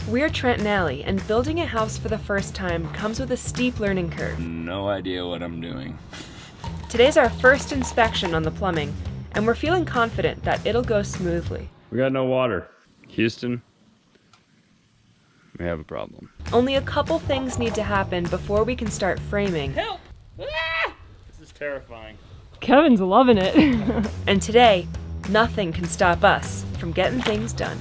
We're Trent Allie, and building a house for the first time comes with a steep learning curve. No idea what I'm doing. Today's our first inspection on the plumbing, and we're feeling confident that it'll go smoothly. We got no water. Houston, we have a problem. Only a couple things need to happen before we can start framing. Help! Ah! This is terrifying. Kevin's loving it. And today, nothing can stop us from getting things done.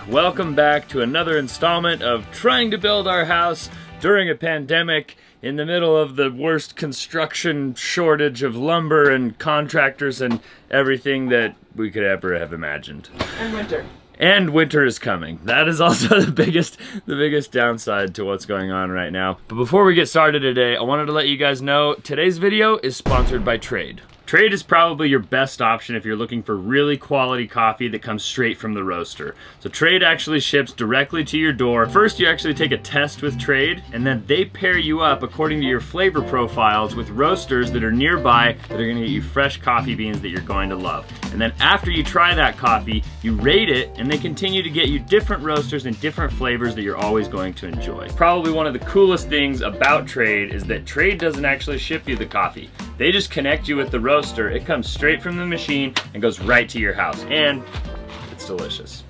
Welcome back to another installment of trying to build our house during a pandemic in the middle of the worst construction shortage of lumber and contractors and everything that we could ever have imagined. And winter. And winter is coming. That is also the biggest downside to what's going on right now. But before we get started today, I wanted to let you guys know today's video is sponsored by Trade. Trade is probably your best option if you're looking for really quality coffee that comes straight from the roaster. So Trade actually ships directly to your door. First, you actually take a test with Trade, and then they pair you up according to your flavor profiles with roasters that are nearby that are gonna get you fresh coffee beans that you're going to love. And then after you try that coffee, you rate it, and they continue to get you different roasters and different flavors that you're always going to enjoy. Probably one of the coolest things about Trade is that Trade doesn't actually ship you the coffee. They just connect you with the roaster. It comes straight from the machine and goes right to your house, and it's delicious.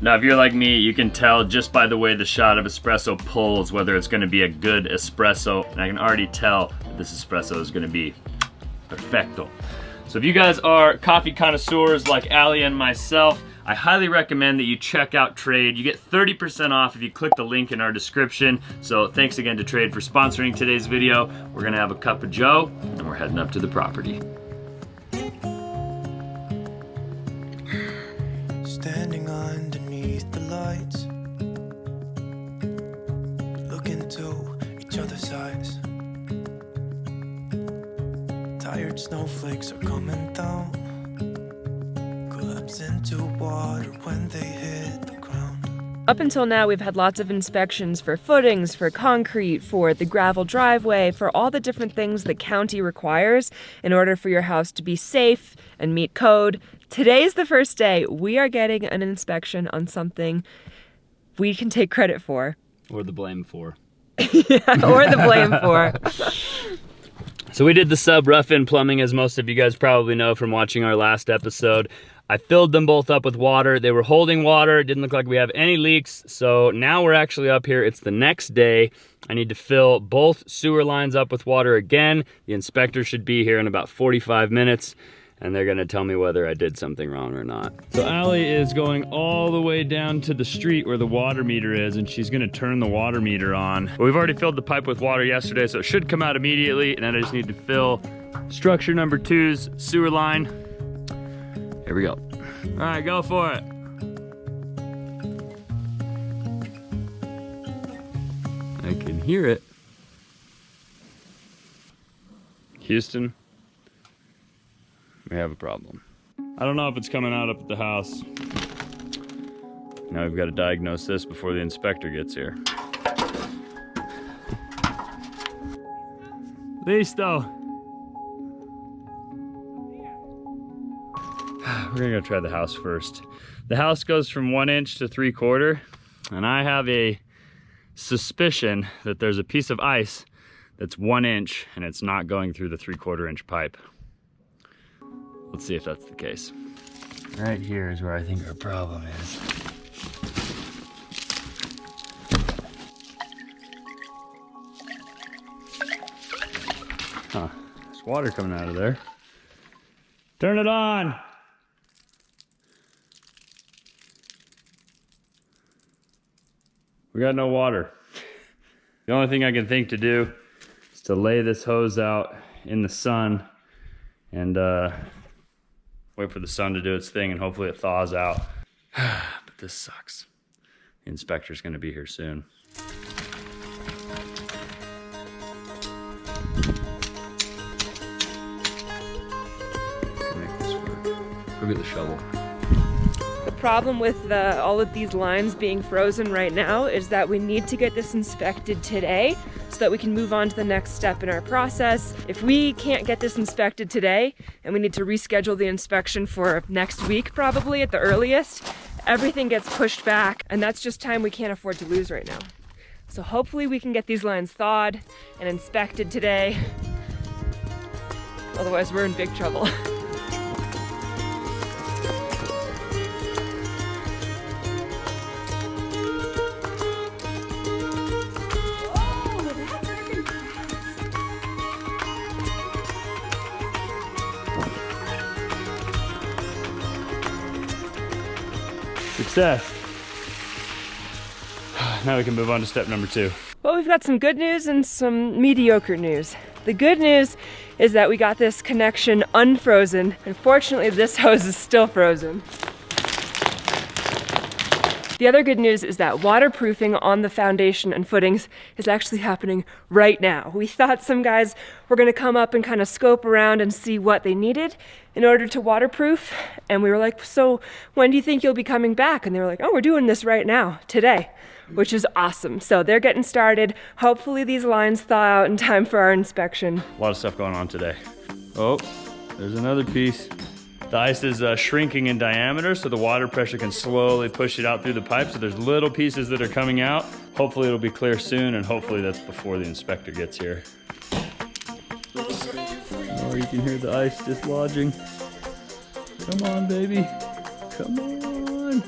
Now, if you're like me, you can tell just by the way the shot of espresso pulls whether it's gonna be a good espresso, and I can already tell that this espresso is gonna be perfecto. So if you guys are coffee connoisseurs like Allie and myself, I highly recommend that you check out Trade. You get 30% off if you click the link in our description. So thanks again to Trade for sponsoring today's video. We're gonna have a cup of joe, and we're heading up to the property. Standing underneath the lights, look into each other's eyes. Tired snowflakes are coming down, collapse into water when they hit the ground. Up until now, we've had lots of inspections for footings, for concrete, for the gravel driveway, for all the different things the county requires in order for your house to be safe and meet code. Today's the first day we are getting an inspection on something we can take credit for. Or the blame for. Yeah, or the blame for. So we did the sub rough-in plumbing, as most of you guys probably know from watching our last episode. I filled them both up with water. They were holding water. It didn't look like we have any leaks. So now we're actually up here. It's the next day. I need to fill both sewer lines up with water again. The inspector should be here in about 45 minutes. And they're gonna tell me whether I did something wrong or not. So Allie is going all the way down to the street where the water meter is, and she's gonna turn the water meter on. But we've already filled the pipe with water yesterday, so it should come out immediately, and then I just need to fill structure number 2's sewer line. Here we go. All right, go for it. I can hear it. Houston, we have a problem. I don't know if it's coming out up at the house. Now we've got to diagnose this before the inspector gets here. Listo. We're gonna go try the house first. The house goes from 1 inch to 3/4, and I have a suspicion that there's a piece of ice that's 1 inch and it's not going through the 3/4 inch pipe. Let's see if that's the case. Right here is where I think our problem is. Huh, there's water coming out of there. Turn it on! We got no water. The only thing I can think to do is to lay this hose out in the sun and wait for the sun to do its thing, and hopefully it thaws out. But this sucks. The inspector's gonna be here soon. Make this work. Go get the shovel. The problem with all of these lines being frozen right now is that we need to get this inspected today so that we can move on to the next step in our process. If we can't get this inspected today and we need to reschedule the inspection for next week probably at the earliest, everything gets pushed back, and that's just time we can't afford to lose right now. So hopefully we can get these lines thawed and inspected today. Otherwise we're in big trouble. Success. Now we can move on to step number 2. Well, we've got some good news and some mediocre news. The good news is that we got this connection unfrozen. Unfortunately, this hose is still frozen. The other good news is that waterproofing on the foundation and footings is actually happening right now. We thought some guys were gonna come up and kind of scope around and see what they needed in order to waterproof. And we were like, so when do you think you'll be coming back? And they were like, oh, we're doing this right now, today, which is awesome. So they're getting started. Hopefully these lines thaw out in time for our inspection. A lot of stuff going on today. Oh, there's another piece. The ice is shrinking in diameter, so the water pressure can slowly push it out through the pipe. So there's little pieces that are coming out. Hopefully it'll be clear soon, and hopefully that's before the inspector gets here. Oh, you can hear the ice dislodging. Come on, baby. Come on.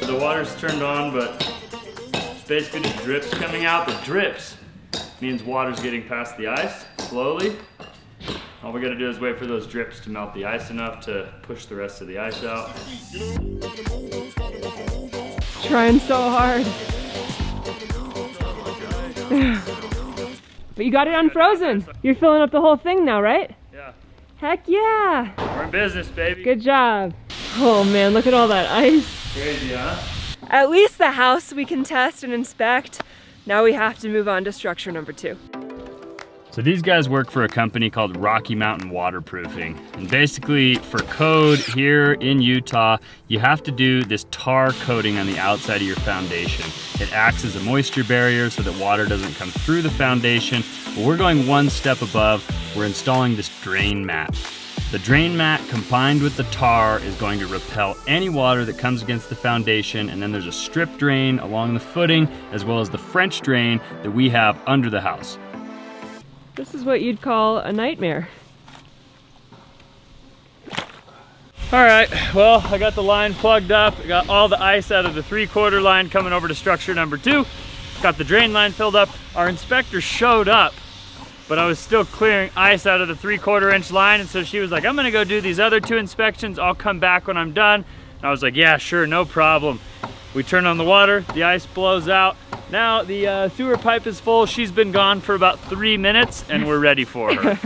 The water's turned on, but it's basically just drips coming out. The drips means water's getting past the ice slowly. All we gotta do is wait for those drips to melt the ice enough to push the rest of the ice out. Trying so hard. But you got it unfrozen. You're filling up the whole thing now, right? Yeah. Heck yeah. We're in business, baby. Good job. Oh man, look at all that ice. Crazy, huh? At least the house we can test and inspect. Now we have to move on to structure number 2. So these guys work for a company called Rocky Mountain Waterproofing. And basically for code here in Utah, you have to do this tar coating on the outside of your foundation. It acts as a moisture barrier so that water doesn't come through the foundation. But we're going one step above. We're installing this drain mat. The drain mat combined with the tar is going to repel any water that comes against the foundation, and then there's a strip drain along the footing as well as the French drain that we have under the house. This is what you'd call a nightmare. All right, well, I got the line plugged up. I got all the ice out of the 3/4 line coming over to structure number 2. Got the drain line filled up. Our inspector showed up, but I was still clearing ice out of the 3/4 inch line, and so she was like, I'm gonna go do these other 2 inspections. I'll come back when I'm done. And I was like, yeah, sure, no problem. We turn on the water, the ice blows out. Now the sewer pipe is full. She's been gone for about 3 minutes, and we're ready for her.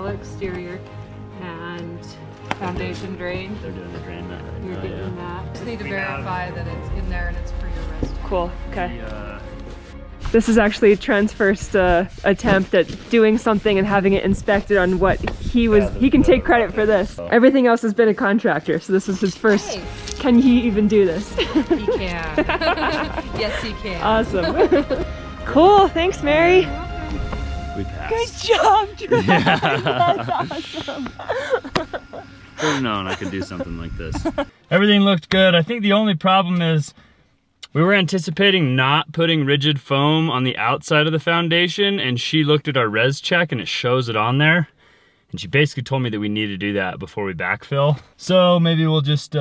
Exterior and foundation drain. They're doing the drain mat right You're now, getting that. Just need to We have- verify that it's in there and it's for your rest. Cool, okay. The, This is actually Trent's first attempt at doing something and having it inspected on what he can take credit for this. Everything else has been a contractor, so this is his first. Nice. Can he even do this? He can. Yes, he can. Awesome. Cool, thanks Mary. we passed. Good job, Trent. That's awesome. Should have known I could do something like this. Everything looked good. I think the only problem is we were anticipating not putting rigid foam on the outside of the foundation, and she looked at our res check and it shows it on there. And she basically told me that we need to do that before we backfill. So maybe we'll just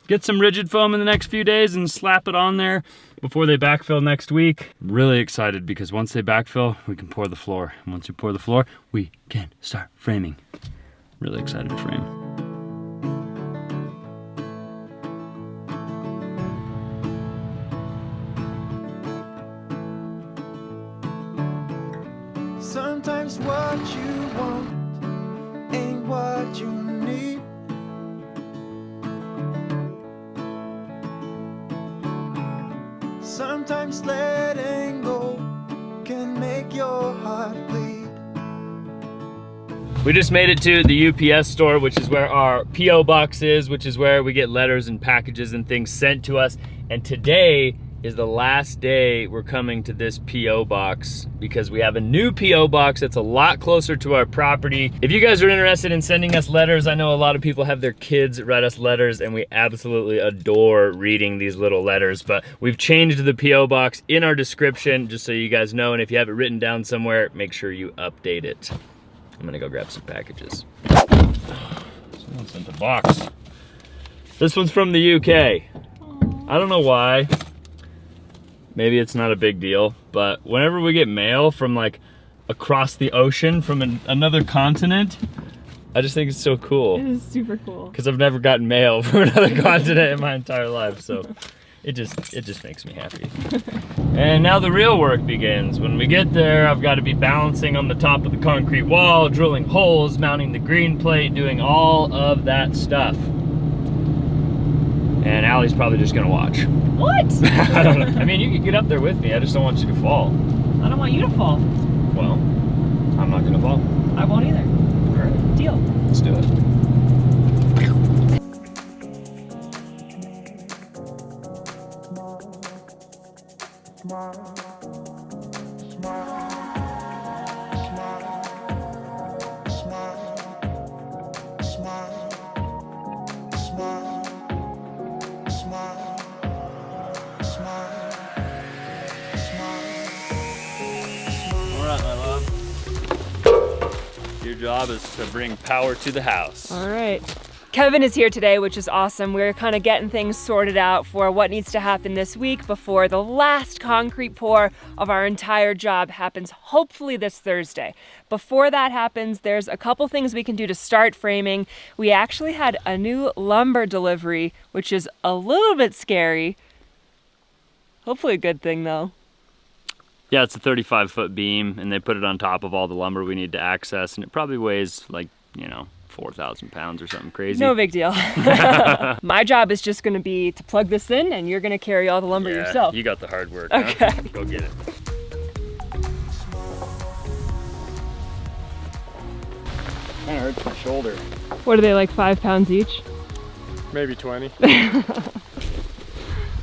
get some rigid foam in the next few days and slap it on there before they backfill next week. I'm really excited because once they backfill, we can pour the floor. And once we pour the floor, we can start framing. Really excited to frame. Sometimes what you want ain't what you need. sometimes letting go can make your heart bleed. We just made it to the UPS store, which is where our PO box is, which is where we get letters and packages and things sent to us. And today is the last day we're coming to this PO box because we have a new PO box that's a lot closer to our property. If you guys are interested in sending us letters, I know a lot of people have their kids write us letters and we absolutely adore reading these little letters, but we've changed the PO box in our description just so you guys know, and if you have it written down somewhere, make sure you update it. I'm gonna go grab some packages. Someone sent a box. This one's from the UK. I don't know why. Maybe it's not a big deal, but whenever we get mail from like across the ocean from another continent, I just think it's so cool. It is super cool. Because I've never gotten mail from another continent in my entire life, so it just makes me happy. And now the real work begins. When we get there, I've got to be balancing on the top of the concrete wall, drilling holes, mounting the green plate, doing all of that stuff. And Allie's probably just gonna watch. What? I don't know. I mean, you could get up there with me. I just don't want you to fall. I don't want you to fall. Well, I'm not gonna fall. I won't either. All right, Deal. let's do it. All right, my love. Your job is to bring power to the house. All right. Kevin is here today, which is awesome. We're kind of getting things sorted out for what needs to happen this week before the last concrete pour of our entire job happens, hopefully this Thursday. Before that happens, there's a couple things we can do to start framing. We actually had a new lumber delivery, which is a little bit scary. Hopefully a good thing though. Yeah, it's a 35-foot beam, and they put it on top of all the lumber we need to access, and it probably weighs like, 4,000 pounds or something crazy. No big deal. My job is just gonna be to plug this in, and you're gonna carry all the lumber yourself. You got the hard work. Okay. Huh? Go get it. Kind of hurts my shoulder. What are they, like 5 pounds each? Maybe 20.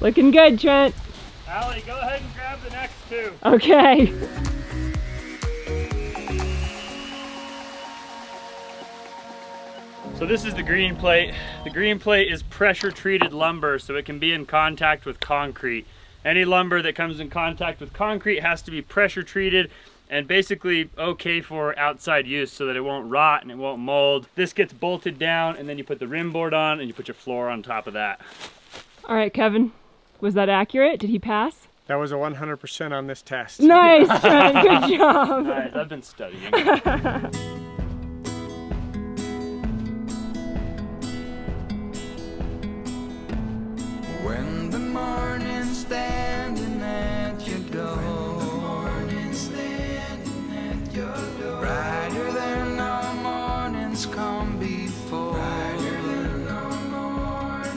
Looking good, Trent. Allie, go ahead and grab the next two. Okay. So this is the green plate. The green plate is pressure treated lumber, so it can be in contact with concrete. Any lumber that comes in contact with concrete has to be pressure treated and basically okay for outside use so that it won't rot and it won't mold. This gets bolted down and then you put the rim board on and you put your floor on top of that. All right, Kevin, was that accurate? Did he pass? That was a 100% on this test. Nice, Trent, good job. Nice, I've been studying. When the morning's standing at your door, brighter than all mornings come before.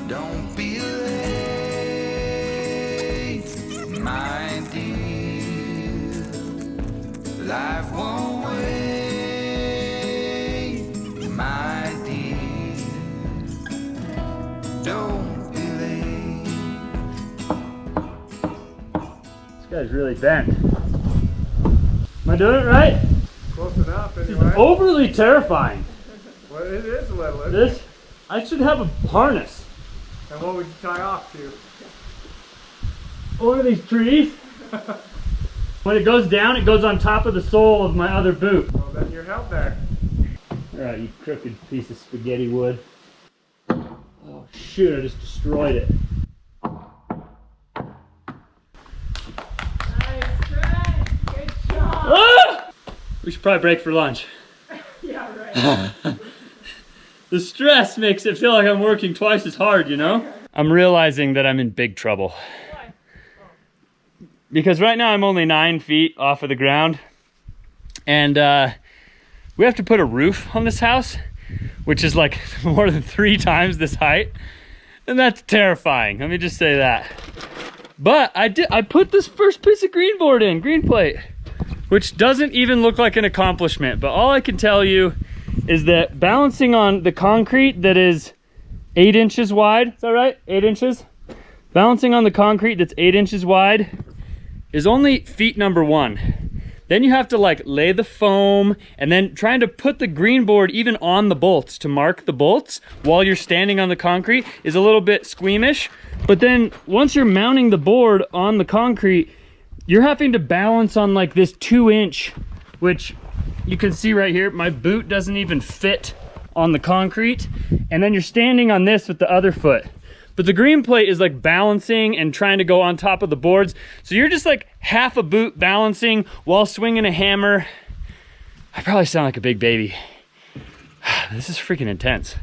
Don't be late, my dear. Life won't wait, my dear. Don't be late. This guy's really bent. Am I doing it right? Close enough, This is anyway. overly terrifying. Well, it is a little. isn't it? This, I should have a harness And what would you tie off to? over these trees. When it goes down, it goes on top of the sole of my other boot. Well, then you're held there. All right, you crooked piece of spaghetti wood. Oh shoot, I just destroyed it. Nice, Trent. Good job. Ah! We should probably break for lunch. Yeah, right. The stress makes it feel like I'm working twice as hard, you know? I'm realizing that I'm in big trouble. Why? Because right now I'm only 9 feet off of the ground. And we have to put a roof on this house, which is like more than 3 times this height. And that's terrifying, let me just say that. But I put this first piece of green board in, green plate, which doesn't even look like an accomplishment. But all I can tell you is that balancing on the concrete that is 8 inches wide, is that right? 8 inches? Balancing on the concrete that's 8 inches wide is only feat number 1. Then you have to like lay the foam, and then trying to put the green board even on the bolts to mark the bolts while you're standing on the concrete is a little bit squeamish. But then once you're mounting the board on the concrete, you're having to balance on like this 2-inch, which you can see right here, my boot doesn't even fit on the concrete. And then you're standing on this with the other foot. But the green plate is like balancing and trying to go on top of the boards. So you're just like half a boot balancing while swinging a hammer. I probably sound like a big baby. This is freaking intense.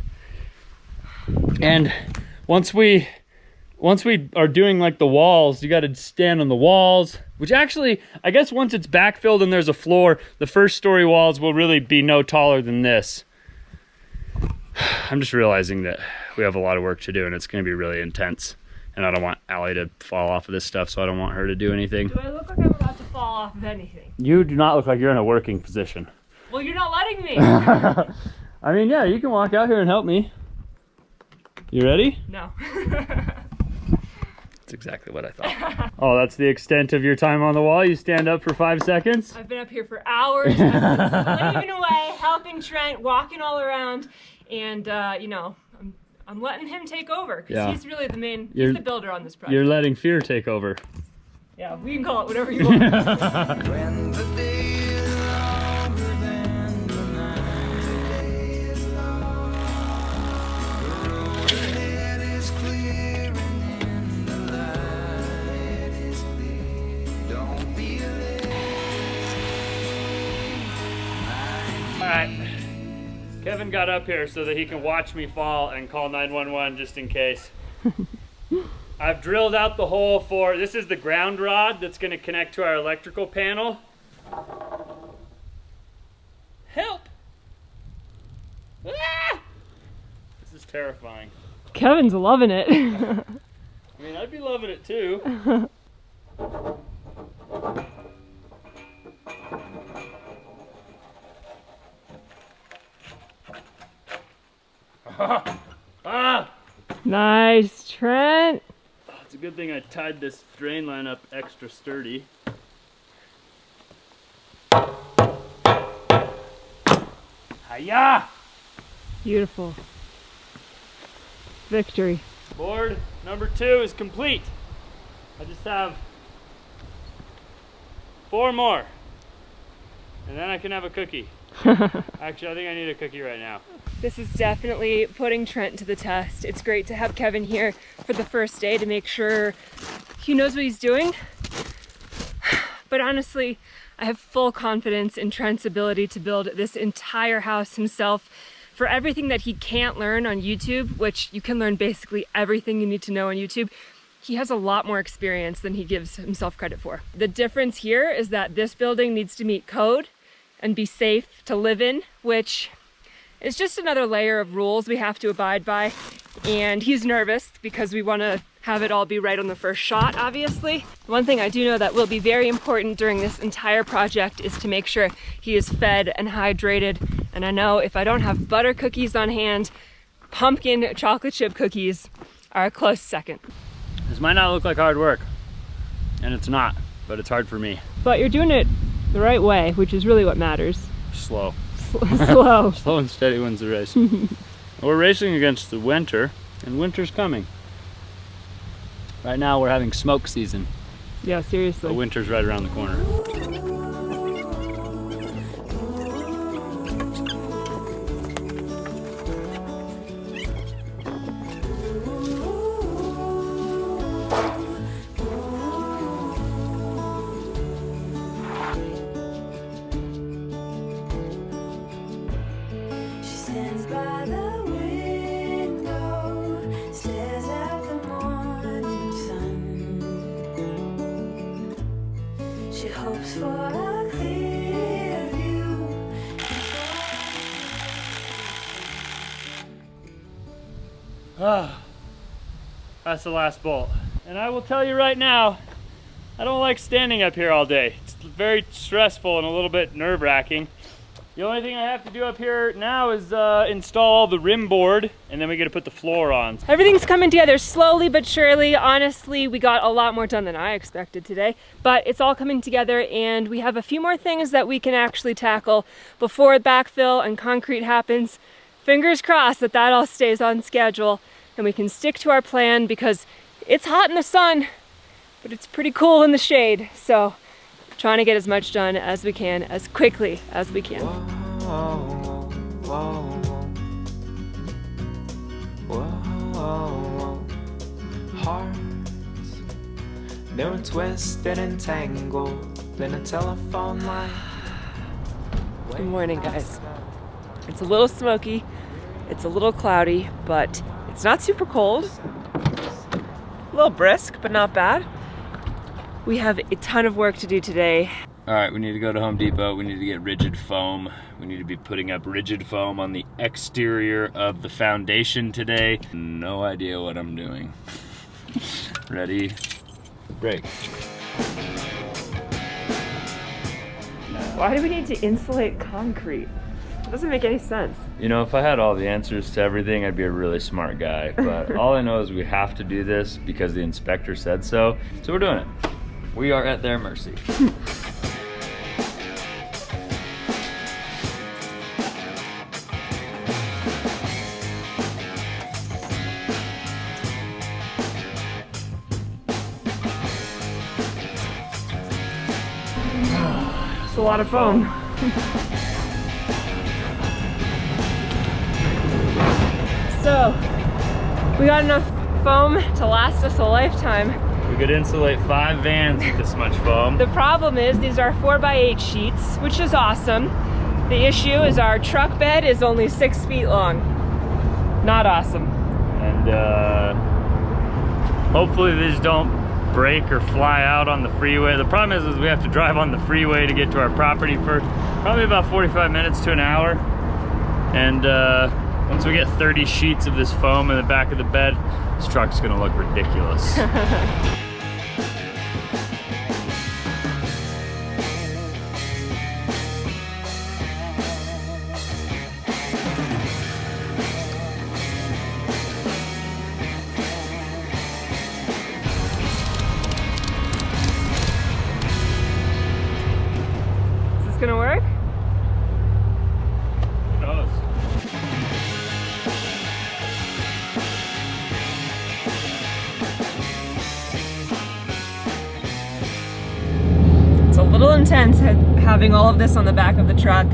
And once we are doing like the walls, you got to stand on the walls, which actually, I guess once it's backfilled and there's a floor, the first story walls will really be no taller than this. I'm just realizing that we have a lot of work to do and it's going to be really intense. And I don't want Allie to fall off of this stuff, so I don't want her to do anything. Do I look like I'm about to fall off of anything? You do not look like you're in a working position. Well, you're not letting me. I mean, yeah, you can walk out here and help me. You ready? No. That's exactly what I thought. Oh, that's the extent of your time on the wall? You stand up for 5 seconds? I've been up here for hours. I've been slaving away, helping Trent, walking all around, and you know, I'm letting him take over because he's really the main. He's the builder on this project. You're letting fear take over. Yeah, we can call it whatever you want. When the day is longer than the night, the day is long. The road ahead is clear and in the light is clear. Don't be late. All right. Kevin got up here so that he can watch me fall and call 911 just in case. I've drilled out the hole for, this is the ground rod that's going to connect to our electrical panel. Help! Ah! This is terrifying. Kevin's loving it. I mean, I'd be loving it too. Ah! Nice, Trent. It's a good thing I tied this drain line up extra sturdy. Hiya! Beautiful. Victory. Board number 2 is complete. I just have 4 more. And then I can have a cookie. Actually, I think I need a cookie right now. This is definitely putting Trent to the test. It's great to have Kevin here for the first day to make sure he knows what he's doing. But honestly, I have full confidence in Trent's ability to build this entire house himself. For everything that he can't learn on YouTube, which you can learn basically everything you need to know on YouTube, he has a lot more experience than he gives himself credit for. The difference here is that this building needs to meet code and be safe to live in, which is just another layer of rules we have to abide by. And he's nervous because we want to have it all be right on the first shot, obviously. One thing I do know that will be very important during this entire project is to make sure he is fed and hydrated. And I know if I don't have butter cookies on hand, pumpkin chocolate chip cookies are a close second. This might not look like hard work, and it's not, but it's hard for me. But you're doing it the right way, which is really what matters. Slow. Slow. Slow and steady wins the race. We're racing against the winter, and winter's coming. Right now we're having smoke season, Yeah, seriously. but winter's right around the corner. She stands by the window, stares at the morning sun. She hopes for a clear view. Ah, that's the last bolt. And I will tell you right now, I don't like standing up here all day. It's very stressful and a little bit nerve-wracking. The only thing I have to do up here now is install the rim board, and then we get to put the floor on. Everything's coming together slowly but surely. Honestly, we got a lot more done than I expected today, but it's all coming together, and we have a few more things that we can actually tackle before backfill and concrete happens. Fingers crossed that that all stays on schedule and we can stick to our plan, because it's hot in the sun, but it's pretty cool in the shade. So trying to get as much done as we can, as quickly as we can. Whoa, whoa, whoa. Hearts, they were twisted and tangled in a telephone line. Good morning, guys. It's a little smoky, it's a little cloudy, but it's not super cold. A little brisk, but not bad. We have a ton of work to do today. All right, we need to go to Home Depot. We need to get rigid foam. We need to be putting up rigid foam on the exterior of the foundation today. No idea what I'm doing. Ready, break. Why do we need to insulate concrete? It doesn't make any sense. You know, if I had all the answers to everything, I'd be a really smart guy. But all I know is we have to do this because the inspector said so. So we're doing it. We are at their mercy. It's a lot of foam. So, we got enough foam to last us a lifetime. We could insulate 5 vans with this much foam. The problem is these are 4x8 sheets, which is awesome. The issue is our truck bed is only 6 feet long. Not awesome. And hopefully these don't break or fly out on the freeway. The problem is we have to drive on the freeway to get to our property for probably about 45 minutes to an hour. And once we get 30 sheets of this foam in the back of the bed, this truck's gonna look ridiculous. Is this gonna work? Who knows? It's a little intense having all of this on the back of the truck.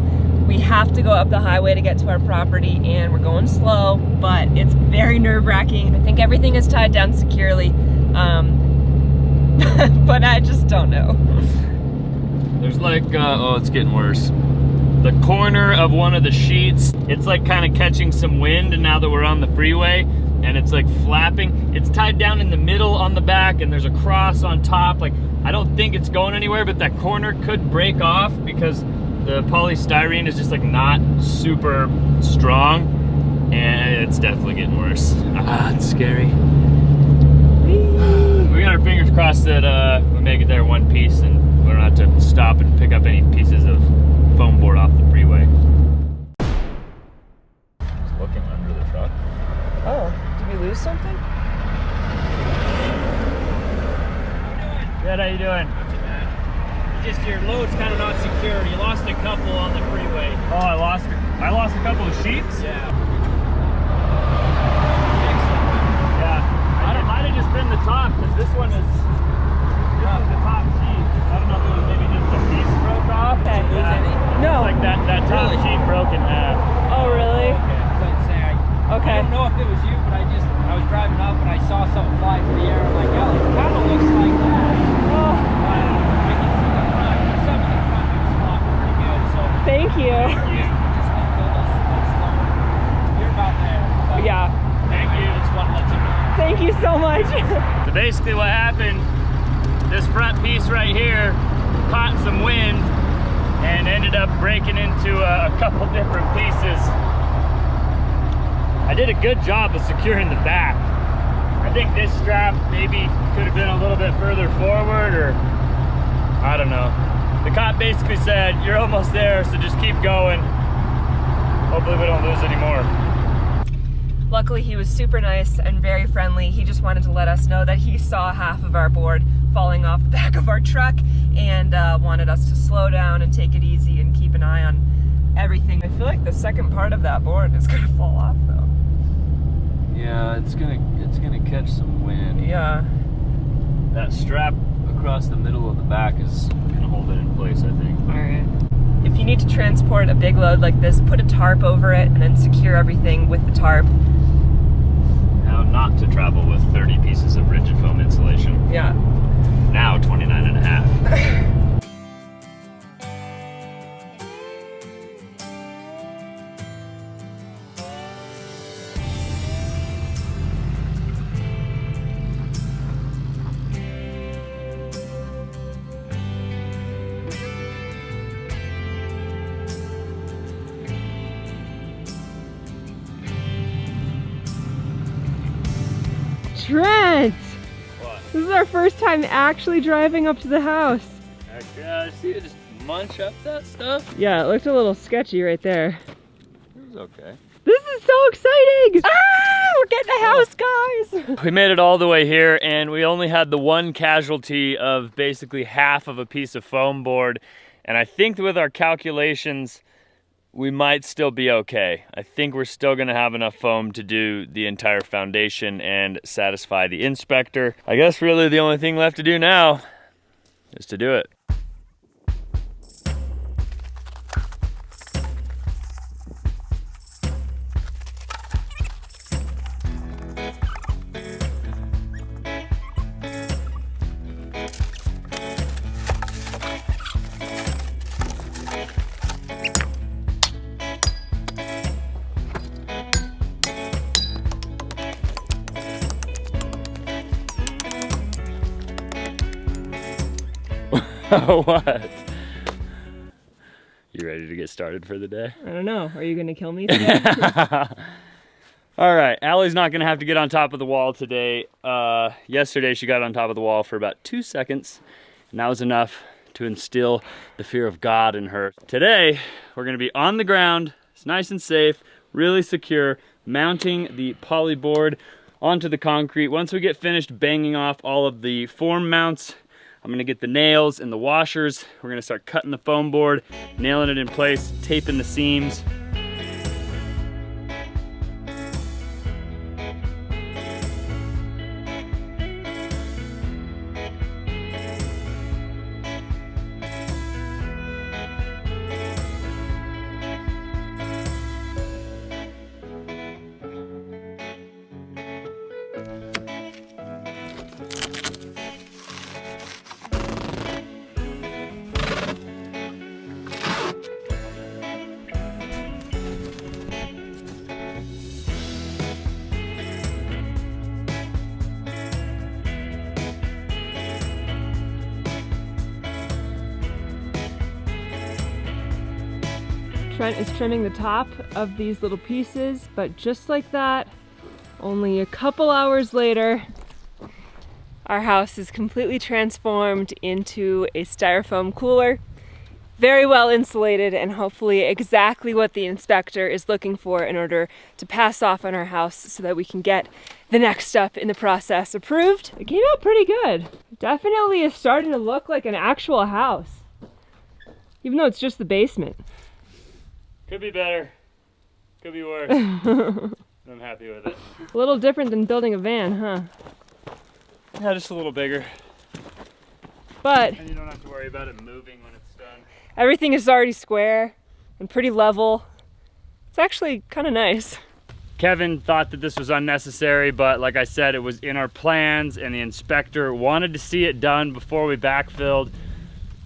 We have to go up the highway to get to our property, and we're going slow, but it's very nerve-wracking. I think everything is tied down securely, but I just don't know. There's like, oh, it's getting worse. The corner of one of the sheets, it's like kind of catching some wind, and now that we're on the freeway, and it's like flapping. It's tied down in the middle on the back, and there's a cross on top. Like, I don't think it's going anywhere, but that corner could break off because the polystyrene is just like not super strong, and it's definitely getting worse. Ah, it's scary. We got our fingers crossed that we make it there in one piece and we don't have to stop and pick up any pieces of foam board off the freeway. Just looking under the truck. Oh, did we lose something? Good, how you doing? Just your load's kind of not secure. You lost a couple on the freeway. Oh, I lost a couple of sheets? Yeah. Yeah. It might have just been the top, because this one is the top sheet. I don't know if it was maybe just a piece broke off. Okay. Yeah. No. It's like that top Really? sheet broke in half. Oh, really? I don't know if it was you, but I was driving up and I saw something fly through the air. I'm like, oh, it kind of looks like that. Oh, I can see the front. Some of the front was flopping pretty good. So thank you. just let go. Let's slow. You're about there. But Yeah. thank you. Just want to let you know. Thank you so much. So basically what happened, this front piece right here caught some wind and ended up breaking into a couple different pieces. I did a good job of securing the back, I think this strap maybe could have been a little bit further forward, or I don't know. The cop basically said, you're almost there, so just keep going. Hopefully we don't lose any more. Luckily, he was super nice and very friendly. He just wanted to let us know that he saw half of our board falling off the back of our truck and wanted us to slow down and take it easy and keep an eye on everything. I feel like the second part of that board is gonna fall off though. Yeah, it's gonna catch some wind. Yeah. That strap across the middle of the back is gonna hold it in place, I think. All right. If you need to transport a big load like this, put a tarp over it and then secure everything with the tarp. How not to travel with 30 pieces of rigid foam insulation. Yeah. Now 29 and a half. Trent! What? This is our first time actually driving up to the house. Heck yeah, I see you just munch up that stuff. Yeah, it looked a little sketchy right there. It was okay. This is so exciting! Ah! We're getting a house, guys! We made it all the way here and we only had the one casualty of basically half of a piece of foam board. And I think with our calculations, we might still be okay. I think we're still gonna have enough foam to do the entire foundation and satisfy the inspector. I guess really the only thing left to do now is to do it. What? You ready to get started for the day? I don't know. Are you gonna kill me today? All right, Allie's not gonna have to get on top of the wall today. Yesterday she got on top of the wall for about 2 seconds, and that was enough to instill the fear of God in her. Today, we're gonna be on the ground. It's nice and safe, really secure, mounting the poly board onto the concrete. Once we get finished banging off all of the form mounts, I'm gonna get the nails and the washers. We're gonna start cutting the foam board, nailing it in place, taping the seams. Trent is trimming the top of these little pieces, but just like that, only a couple hours later, our house is completely transformed into a styrofoam cooler. Very well insulated and hopefully exactly what the inspector is looking for in order to pass off on our house so that we can get the next step in the process approved. It came out pretty good. Definitely is starting to look like an actual house, even though it's just the basement. Could be better, could be worse. I'm happy with it. A little different than building a van, huh? Yeah, just a little bigger. But And you don't have to worry about it moving when it's done. everything is already square and pretty level. It's actually kind of nice. Kevin thought that this was unnecessary, but like I said, it was in our plans and the inspector wanted to see it done before we backfilled.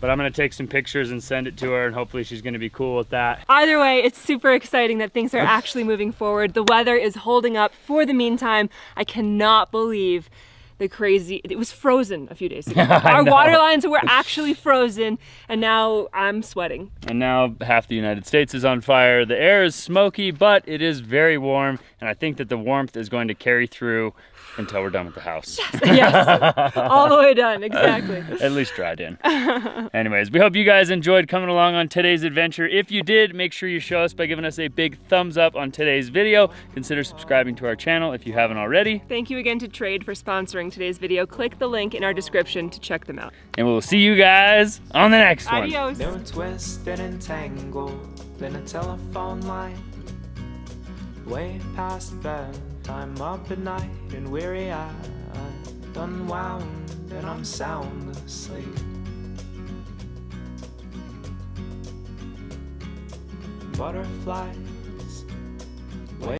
But I'm gonna take some pictures and send it to her and hopefully she's gonna be cool with that. Either way, it's super exciting that things are actually moving forward. The weather is holding up for the meantime. I cannot believe it was frozen a few days ago. Our water lines were actually frozen and now I'm sweating. And now half the United States is on fire. The air is smoky, but it is very warm. And I think that the warmth is going to carry through until we're done with the house. Yes, all the way done, exactly. At least dried in. Anyways, we hope you guys enjoyed coming along on today's adventure. If you did, make sure you show us by giving us a big thumbs up on today's video. Consider subscribing to our channel if you haven't already. Thank you again to Trade for sponsoring today's video. Click the link in our description to check them out. And we'll see you guys on the next one. Adios. They were twisted and tangled in a telephone line, way past bedtime, up at night and weary-eyed, unwound and I'm sound asleep. Butterflies